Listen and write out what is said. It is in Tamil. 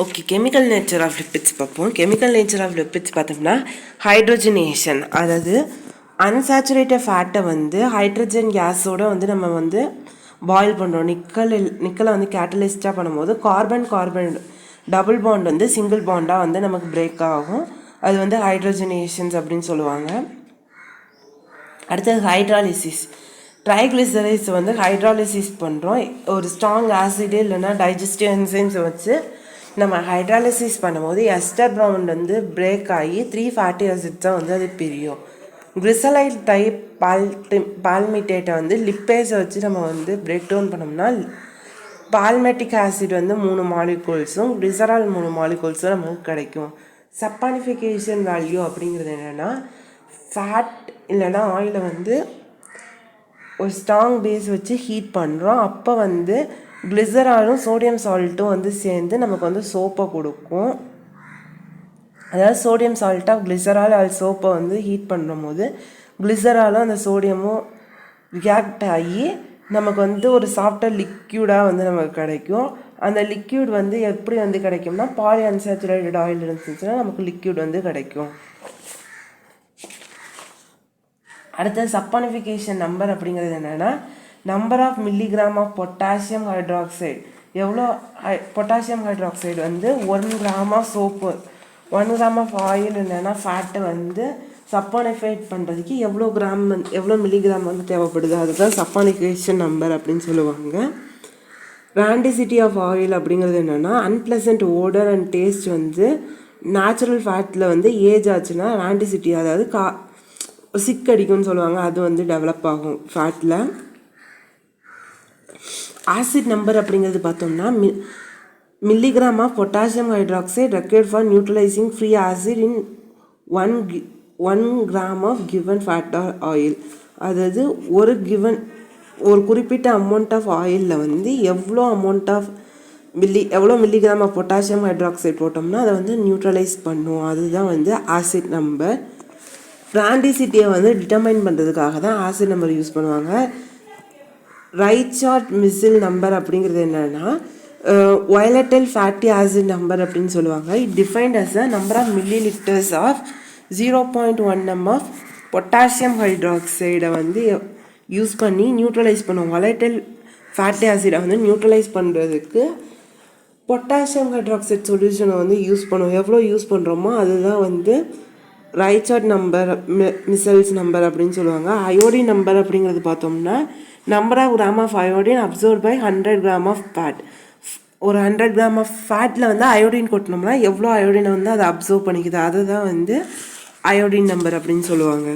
Okay, chemical nature of lipids பார்ப்போம். கெமிக்கல் நேச்சர் ஆஃப் லிப்பிட்ஸ் பார்த்தோம்னா ஹைட்ரோஜனேஷன், அதாவது அன்சாச்சுரேட்டட் ஃபேட்டை வந்து ஹைட்ரஜன் கேஸோடு வந்து நம்ம வந்து பாயில் பண்ணுறோம். நிக்கலை வந்து கேட்டலிஸ்டாக பண்ணும்போது கார்பன் டபுள் பாண்ட் வந்து சிங்கிள் பாண்டாக வந்து நமக்கு பிரேக் ஆகும். அது வந்து ஹைட்ரோஜனேஷன்ஸ் அப்படின்னு சொல்லுவாங்க. அடுத்தது ஹைட்ராலிசிஸ். ட்ரைக்ளிசரைட்ஸ் வந்து ஹைட்ராலிசிஸ் பண்ணுறோம். ஒரு ஸ்ட்ராங் ஆசிடு இல்லைன்னா டைஜஸ்டிவ் என்சைம்ஸை வச்சு நம்ம ஹைட்ராலிசிஸ் பண்ணும்போது எஸ்டர் ப்ரௌன் வந்து பிரேக் ஆகி 3 ஃபேட்டி ஆசிட்ஸாக வந்து அது பிரியும். கிளிசரைட் டைப் பால்மிட்டேட்டை வந்து லிப்பேஸை வச்சு நம்ம வந்து பிரேக் டவுன் பண்ணோம்னா பால்மெட்டிக் ஆசிட் வந்து 3 மாலிகூல்ஸும் கிளிசரால் 3 மாலிகூல்ஸும் நமக்கு கிடைக்கும். சப்பானிஃபிகேஷன் வேல்யூ அப்படிங்கிறது என்னென்னா, ஃபேட் இல்லைன்னா ஆயிலை வந்து ஒரு ஸ்ட்ராங் பேஸ் வச்சு ஹீட் பண்ணுறோம். அப்போ வந்து கிளிசராலும் சோடியம் சால்ட்டும் வந்து சேர்ந்து நமக்கு வந்து சோப்பை கொடுக்கும். அதாவது சோடியம் சால்ட்டாக கிளிசரால் அது சோப்பை வந்து ஹீட் பண்ணும் போது கிளிசராலும் அந்த சோடியமும் ரியாக்ட் ஆகி நமக்கு வந்து ஒரு சாஃப்டாக லிக்யூடாக வந்து நமக்கு கிடைக்கும். அந்த லிக்யூட் வந்து எப்படி வந்து கிடைக்கும்னா, பாலி அன்சாச்சுரேட்டட் ஆயில் இருந்துச்சுன்னா நமக்கு லிக்யூட் வந்து கிடைக்கும். அடுத்தது சப்பானிஃபிகேஷன் நம்பர் அப்படிங்கிறது என்னென்னா, number of milligram of potassium hydroxide. எவ்வளோ பொட்டாசியம் ஹைட்ராக்சைடு வந்து 1 gram of soap, 1 gram of oil இல்லைன்னா ஃபேட்டை வந்து சப்பானிஃபைட் பண்ணுறதுக்கு எவ்வளோ மில்லிகிராம் வந்து தேவைப்படுது, அதுதான் சப்பானிஃபிகேஷன் நம்பர் அப்படின்னு சொல்லுவாங்க. ராண்டிசிட்டி ஆஃப் ஆயில் அப்படிங்கிறது என்னென்னா, அன்பிளசன்ட் ஓடர் அண்ட் டேஸ்ட் வந்து நேச்சுரல் ஃபேட்டில் வந்து ஏஜ் ஆச்சுன்னா ராண்டிசிட்டி, அதாவது சிக் அடிக்கும்னு சொல்லுவாங்க, அது வந்து டெவலப் ஆகும் ஃபேட்டில். ஆசிட் நம்பர் அப்படிங்கிறது பார்த்தோம்னா, milligram of potassium hydroxide required for neutralising free acid in 1 gram of given fat or oil. அதாவது ஒரு குறிப்பிட்ட அமௌண்ட் ஆஃப் ஆயிலில் வந்து எவ்வளோ மில்லிகிராம் ஆஃப் பொட்டாசியம் ஹைட்ராக்சைடு போட்டோம்னா அதை வந்து நியூட்ரலைஸ் பண்ணும். அதுதான் வந்து ஆசிட் நம்பர். ராண்டிசிட்டியை வந்து டிட்டர்மைன் பண்ணுறதுக்காக தான் ஆசிட் நம்பர் யூஸ் பண்ணுவாங்க. ரைச்சார்ட் மிசில் நம்பர் அப்படிங்கிறது என்னென்னா, வயலட்டைல் ஃபேட்டி ஆசிட் நம்பர் அப்படின்னு சொல்லுவாங்க. It defined as a number of millilitres of 0.1 m of potassium ஹைட்ராக்சைடை வந்து யூஸ் பண்ணி நியூட்ரலைஸ் பண்ணுவோம். வயலட்டைல் ஃபேட்டி ஆசிடை வந்து நியூட்ரலைஸ் பண்ணுறதுக்கு பொட்டாசியம் ஹைட்ராக்சைடு சொல்யூஷனை வந்து யூஸ் பண்ணுவோம். எவ்வளோ யூஸ் பண்ணுறோமோ அதுதான் வந்து ரைச்சார்ட் நம்பர், மிசல்ஸ் நம்பர் அப்படின்னு சொல்லுவாங்க. அயோடின் நம்பர் அப்படிங்கிறது பார்த்தோம்னா, number of gram of iodine observe by 100 gram of fat. ஒரு 100 கிராம் ஆஃப் ஃபேட்டில் வந்து அயோடின் கொட்டினோம்னா எவ்வளோ அயோடினை வந்து அதை அப்சர்வ் பண்ணிக்குது, அதுதான் வந்து அயோடின் நம்பர் அப்படின்னு சொல்லுவாங்க.